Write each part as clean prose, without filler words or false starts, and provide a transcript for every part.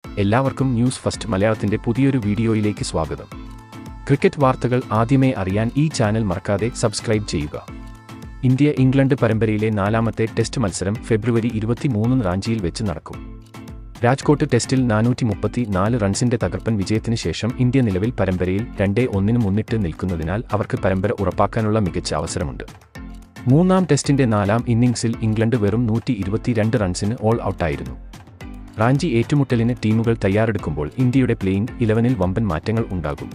എല്ലാവർക്കും news first മലയാളത്തിന്റെ പുതിയൊരു വീഡിയോയിലേക്ക് സ്വാഗതം. ക്രിക്കറ്റ് വാർത്തകൾ ആദ്യമേ അറിയാൻ ഈ ചാനൽ മറക്കാതെ സബ്സ്ക്രൈബ് ചെയ്യുക. ഇന്ത്യ ഇംഗ്ലണ്ട് പരമ്പരയിലെ 4ാമത്തെ ടെസ്റ്റ് മത്സരം ഫെബ്രുവരി 23 റാഞ്ചിയിൽ വെച്ച് നടക്കും. രാജ്കോട്ട് ടെസ്റ്റിൽ 434 റൺസിന്റെ തകർപ്പൻ വിജയത്തിന് ശേഷം ഇന്ത്യ നിലവിൽ പരമ്പരയിൽ 2-1 മുന്നിട്ട് നിൽക്കുന്നതിനാൽ അവർക്ക് പരമ്പര ഉറപ്പാക്കാനുള്ള മികച്ച അവസരമുണ്ട്. 3ാം ടെസ്റ്റിന്റെ 4ാം ഇന്നിംഗ്സിൽ ഇംഗ്ലണ്ട് വെറും 122 റൺസിന് ഓൾ ഔട്ടായിരുന്നു. റാഞ്ചി ഏറ്റുമുട്ടലിന് ടീമുകൾ തയ്യാറെടുക്കുമ്പോൾ ഇന്ത്യയുടെ പ്ലേയിംഗ് 11-ൽ വമ്പൻ മാറ്റങ്ങൾ ഉണ്ടാകും.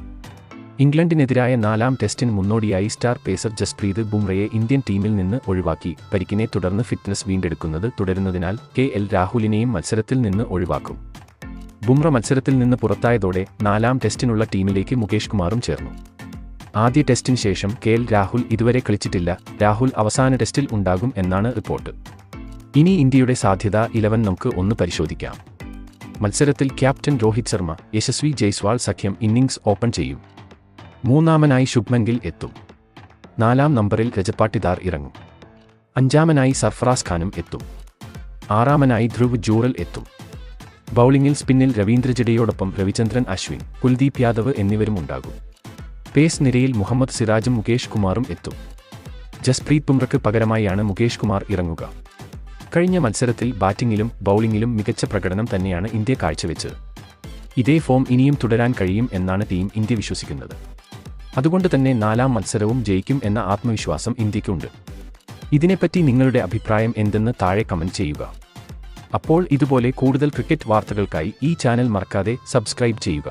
ഇംഗ്ലണ്ടിനെതിരായ 4ാം ടെസ്റ്റിന് മുന്നോടിയായി സ്റ്റാർ പേസർ ജസ്പ്രീത് ബുംറയെ ഇന്ത്യൻ ടീമിൽ നിന്ന് ഒഴിവാക്കി. പരിക്കിനെ തുടർന്ന് ഫിറ്റ്നസ് വീണ്ടെടുക്കുന്നത് തുടരുന്നതിനാൽ KL രാഹുലിനെയും മത്സരത്തിൽ നിന്ന് ഒഴിവാക്കും. ബുംറ മത്സരത്തിൽ നിന്ന് പുറത്തായതോടെ 4ാം ടെസ്റ്റിനുള്ള ടീമിലേക്ക് മുകേഷ് കുമാറും ചേർന്നു. ആദ്യ ടെസ്റ്റിന് ശേഷം KL രാഹുൽ ഇതുവരെ കളിച്ചിട്ടില്ല. രാഹുൽ അവസാന ടെസ്റ്റിൽ ഉണ്ടാകും എന്നാണ് റിപ്പോർട്ട്. ഇനി ഇന്ത്യയുടെ സാധ്യത 11 നമുക്ക് ഒന്ന് പരിശോധിക്കാം. മത്സരത്തിൽ ക്യാപ്റ്റൻ രോഹിത് ശർമ്മ, യശസ്വി ജയ്സ്വാൾ സഖ്യം ഇന്നിംഗ്സ് ഓപ്പൺ ചെയ്യും. 3ാമനായി ശുഭ്മൻ ഗിൽ എത്തും. 4ാം നമ്പറിൽ രജത് പാട്ടിദാർ ഇറങ്ങും. 5ാമനായി സർഫറാസ് ഖാനും എത്തും. 6ാമനായി ധ്രുവ് ജൂറൽ എത്തും. ബൗളിംഗിൽ സ്പിന്നിൽ രവീന്ദ്ര ജഡേജയോടൊപ്പം രവിചന്ദ്രൻ അശ്വിൻ, കുൽദീപ് യാദവ് എന്നിവരും ഉണ്ടാകും. പേസ് നിരയിൽ മുഹമ്മദ് സിറാജും മുകേഷ് കുമാറും എത്തും. ജസ്പ്രീത് ബുംറയ്ക്ക് പകരമായാണ് മുകേഷ് കുമാർ ഇറങ്ങുക. കഴിഞ്ഞ മത്സരത്തിൽ ബാറ്റിംഗിലും ബൗളിംഗിലും മികച്ച പ്രകടനം തന്നെയാണ് ഇന്ത്യ കാഴ്ചവെച്ചത്. ഇതേ ഫോം ഇനിയും തുടരാൻ കഴിയും എന്നാണ് ടീം ഇന്ത്യ വിശ്വസിക്കുന്നത്. അതുകൊണ്ട് തന്നെ 4ാം മത്സരവും ജയിക്കും എന്ന ആത്മവിശ്വാസം ഇന്ത്യയ്ക്കുണ്ട്. ഇതിനെപ്പറ്റി നിങ്ങളുടെ അഭിപ്രായം എന്തെന്ന് താഴെ കമന്റ് ചെയ്യുക. അപ്പോൾ ഇതുപോലെ കൂടുതൽ ക്രിക്കറ്റ് വാർത്തകൾക്കായി ഈ ചാനൽ മറക്കാതെ സബ്സ്ക്രൈബ് ചെയ്യുക.